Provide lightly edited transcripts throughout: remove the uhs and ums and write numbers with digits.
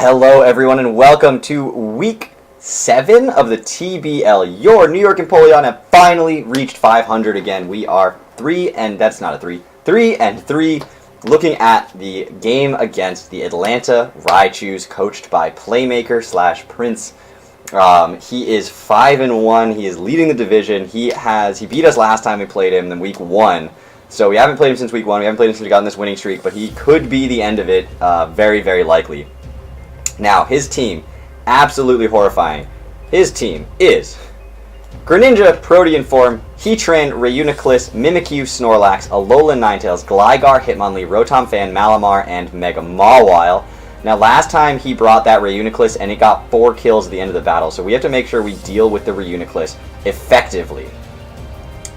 Hello everyone and welcome to week 7 of the TBL. Your New York Empoleons have finally reached 500 again. We are 3 and 3 looking at the game against the Atlanta Raichus, coached by Playmaker / Prince. He is 5-1. He is leading the division. He beat us last time we played him in week 1. So we haven't played him since week 1. We haven't played him since we got in this winning streak, but he could be the end of it, very, very likely. Now, his team, absolutely horrifying. His team is Greninja, Protean Form, Heatran, Reuniclus, Mimikyu, Snorlax, Alolan Ninetales, Gligar, Hitmonlee, Rotom Fan, Malamar, and Mega Mawile. Now, last time he brought that Reuniclus, and it got 4 kills at the end of the battle, so we have to make sure we deal with the Reuniclus effectively.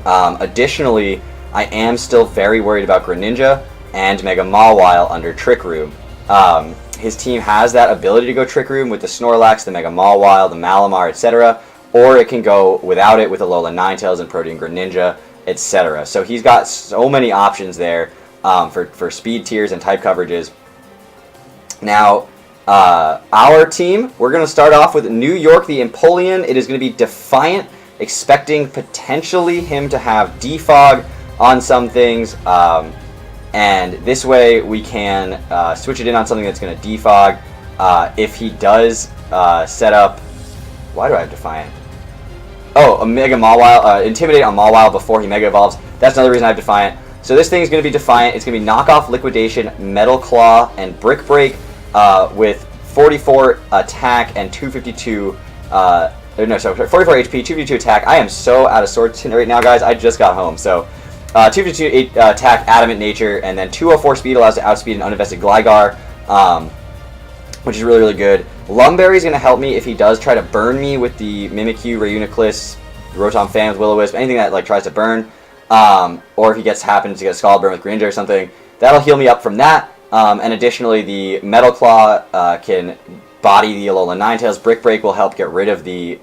Additionally, I am still very worried about Greninja and Mega Mawile under Trick Room. His team has that ability to go Trick Room with the Snorlax, the Mega Mawile, the Malamar, etc. Or it can go without it with Alolan Ninetales and Protean Greninja, etc. So he's got so many options there for speed tiers and type coverages. Now, our team, we're going to start off with New York the Empoleon. It is going to be Defiant, expecting potentially him to have Defog on some things. And this way we can switch it in on something that's going to defog. If he does set up... Why do I have Defiant? Oh, a Mega Mawile, Intimidate on Mawile before he Mega Evolves. That's another reason I have Defiant. So this thing is going to be Defiant. It's going to be Knockoff, Liquidation, Metal Claw, and Brick Break with 44 attack and 252... 44 HP, 252 attack. I am so out of sorts right now, guys. I just got home, so... 252 attack, Adamant Nature, and then 204 speed allows to outspeed an uninvested Gligar, which is really, really good. Lumberry is going to help me if he does try to burn me with the Mimikyu, Reuniclus, Rotom Fan with Will-O-Wisp, anything that tries to burn, or if he happens to get a Scald Burn with Greninja or something. That'll heal me up from that, and additionally the Metal Claw can body the Alolan Ninetales. Brick Break will help get rid of the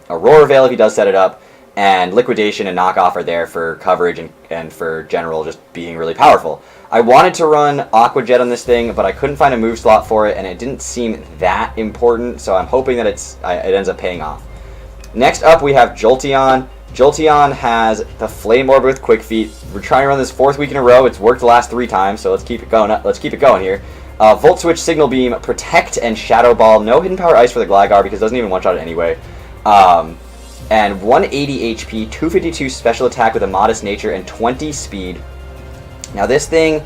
Aurora Veil if he does set it up. And Liquidation and Knockoff are there for coverage and for general just being really powerful. I wanted to run Aqua Jet on this thing, but I couldn't find a move slot for it, and it didn't seem that important, so I'm hoping that it ends up paying off. Next up, we have Jolteon. Jolteon has the Flame Orb with Quick Feet. We're trying to run this 4th week in a row. It's worked the last 3 times, so let's keep it going. Let's keep it going here. Volt Switch, Signal Beam, Protect, and Shadow Ball. No Hidden Power Ice for the Gligar because it doesn't even one-shot it anyway. And 180 HP, 252 special attack with a modest nature, and 20 speed. Now this thing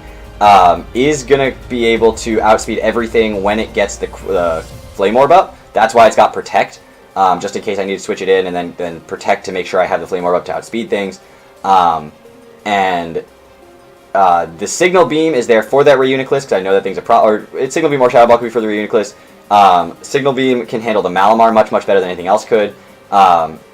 is going to be able to outspeed everything when it gets the Flame Orb up. That's why it's got Protect, just in case I need to switch it in, and then Protect to make sure I have the Flame Orb up to outspeed things. The Signal Beam is there for that Reuniclus, because I know that thing's a problem. Or Signal Beam or Shadow Ball could be for the Reuniclus. Signal Beam can handle the Malamar much, much better than anything else could.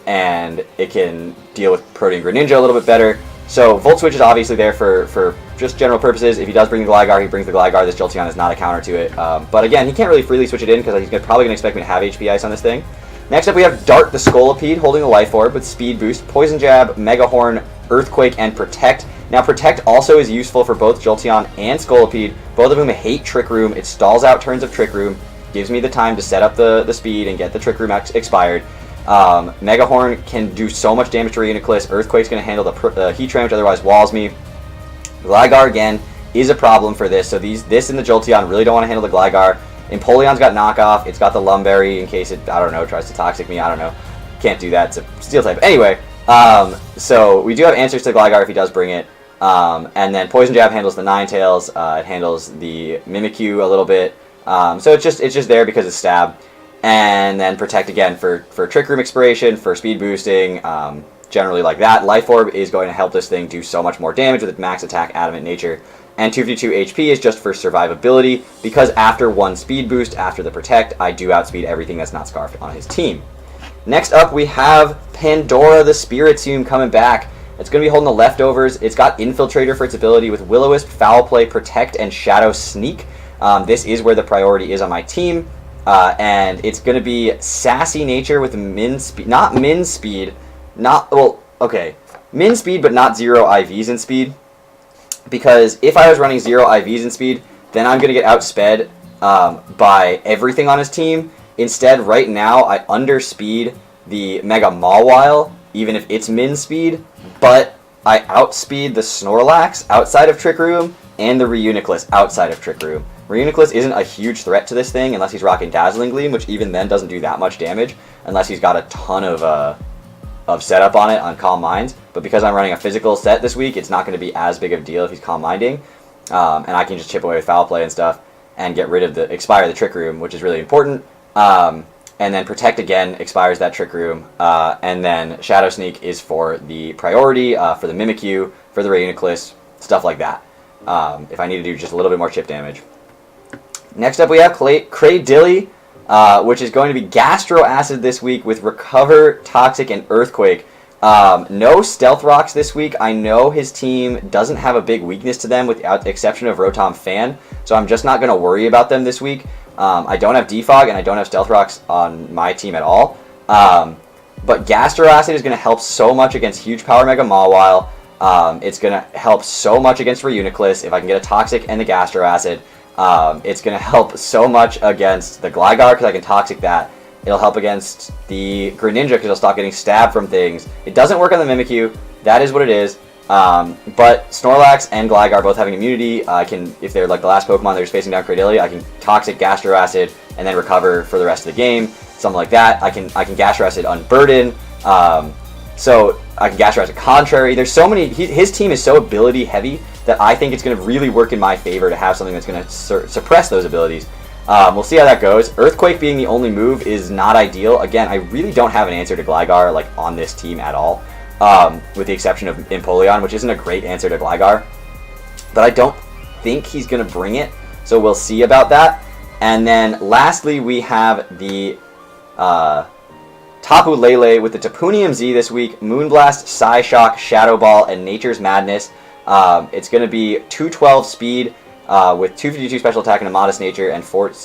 And it can deal with Protean Greninja a little bit better. So Volt Switch is obviously there for just general purposes. If he does bring the Gligar, he brings the Gligar. This Jolteon is not a counter to it. But again, he can't really freely switch it in because he's probably going to expect me to have HP Ice on this thing. Next up, we have Dart the Scolipede holding the Life Orb with Speed Boost, Poison Jab, Mega Horn, Earthquake, and Protect. Now Protect also is useful for both Jolteon and Scolipede. Both of them hate Trick Room. It stalls out turns of Trick Room, gives me the time to set up the speed and get the Trick Room expired. Mega Horn can do so much damage to Reuniclus. Earthquake's going to handle the Heatran, which otherwise walls me. Gligar, again, is a problem for this. So this and the Jolteon really don't want to handle the Gligar. Empoleon's got Knockoff. It's got the Lumberry in case it, I don't know, tries to Toxic me. I don't know. Can't do that. It's a Steel type. Anyway, so we do have answers to Gligar if he does bring it. And then Poison Jab handles the Ninetales. It handles the Mimikyu a little bit. So it's just there because it's Stab. And then Protect again for Trick Room expiration, for speed boosting, generally like that. Life Orb is going to help this thing do so much more damage with its max attack, Adamant Nature. And 252 HP is just for survivability, because after one speed boost, after the Protect, I do outspeed everything that's not Scarfed on his team. Next up, we have Pandora the Spiritomb coming back. It's going to be holding the leftovers. It's got Infiltrator for its ability with Will-O-Wisp, Foul Play, Protect, and Shadow Sneak. This is where the priority is on my team. And it's going to be Sassy Nature with Min Speed, min speed, but not 0 IVs in speed. Because if I was running 0 IVs in speed, then I'm going to get outsped by everything on his team. Instead, right now, I underspeed the Mega Mawile, even if it's min speed, but I outspeed the Snorlax outside of Trick Room and the Reuniclus outside of Trick Room. Reuniclus isn't a huge threat to this thing unless he's rocking Dazzling Gleam, which even then doesn't do that much damage unless he's got a ton of setup on it on Calm Minds. But because I'm running a physical set this week, it's not going to be as big of a deal if he's Calm Minding. And I can just chip away with Foul Play and stuff and get rid of the expire the Trick Room, which is really important. And then Protect again expires that Trick Room. And then Shadow Sneak is for the priority, for the Mimikyu, for the Reuniclus, stuff like that. If I need to do just a little bit more chip damage. Next up we have Cradilly, which is going to be Gastro Acid this week with Recover, Toxic, and Earthquake. No Stealth Rocks this week. I know his team doesn't have a big weakness to them without the exception of Rotom Fan, so I'm just not going to worry about them this week. I don't have Defog and I don't have Stealth Rocks on my team at all. But Gastro Acid is going to help so much against Huge Power Mega Mawile. It's going to help so much against Reuniclus if I can get a Toxic and the Gastro Acid. It's going to help so much against the Gligar because I can Toxic that. It'll help against the Greninja because I'll stop getting stabbed from things. It doesn't work on the Mimikyu. That is what it is. But Snorlax and Gligar both having immunity. I can, if they're like the last Pokemon they're just facing down Cradilly, I can Toxic Gastro Acid and then recover for the rest of the game. Something like that. I can Gastro Acid Unburden. So I can Gastro Acid Contrary. There's so many. His team is so ability heavy that I think it's going to really work in my favor to have something that's going to suppress those abilities. We'll see how that goes. Earthquake being the only move is not ideal. Again, I really don't have an answer to Gligar like on this team at all, with the exception of Empoleon, which isn't a great answer to Gligar. But I don't think he's going to bring it, so we'll see about that. And then lastly, we have the Tapu Lele with the TacconeMZ this week. Moonblast, Psyshock, Shadow Ball, and Nature's Madness. It's going to be 212 speed with 252 special attack and a modest nature and 44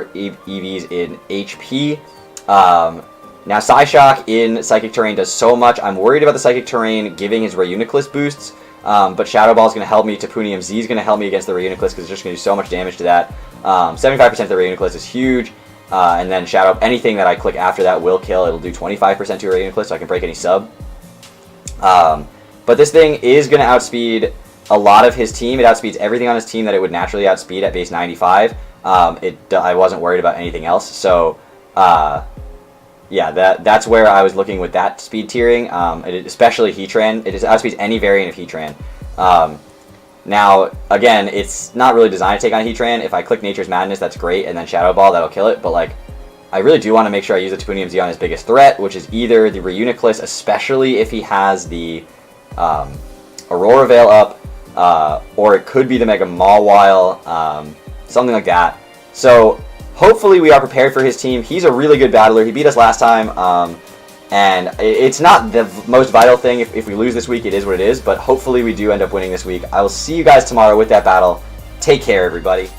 EVs in HP. Now Psyshock in Psychic Terrain does so much. I'm worried about the Psychic Terrain giving his Reuniclus boosts, but Shadow Ball is going to help me. TacconeMZ is going to help me against the Reuniclus because it's just going to do so much damage to that. 75% of the Reuniclus is huge. And then anything that I click after that will kill. It'll do 25% to a Reuniclus, so I can break any sub. But this thing is going to outspeed a lot of his team. It outspeeds everything on his team that it would naturally outspeed at base 95. I wasn't worried about anything else. So, yeah, that's where I was looking with that speed tiering, especially Heatran. It outspeeds any variant of Heatran. Now, again, it's not really designed to take on Heatran. If I click Nature's Madness, that's great, and then Shadow Ball, that'll kill it. But, like, I really do want to make sure I use the TacconeMZ on his biggest threat, which is either the Reuniclus, especially if he has the Aurora Veil up, or it could be the Mega Mawile, something like that. So, hopefully we are prepared for his team. He's a really good battler. He beat us last time. And it's not the most vital thing. If we lose this week, it is what it is. But hopefully we do end up winning this week. I will see you guys tomorrow with that battle. Take care, everybody.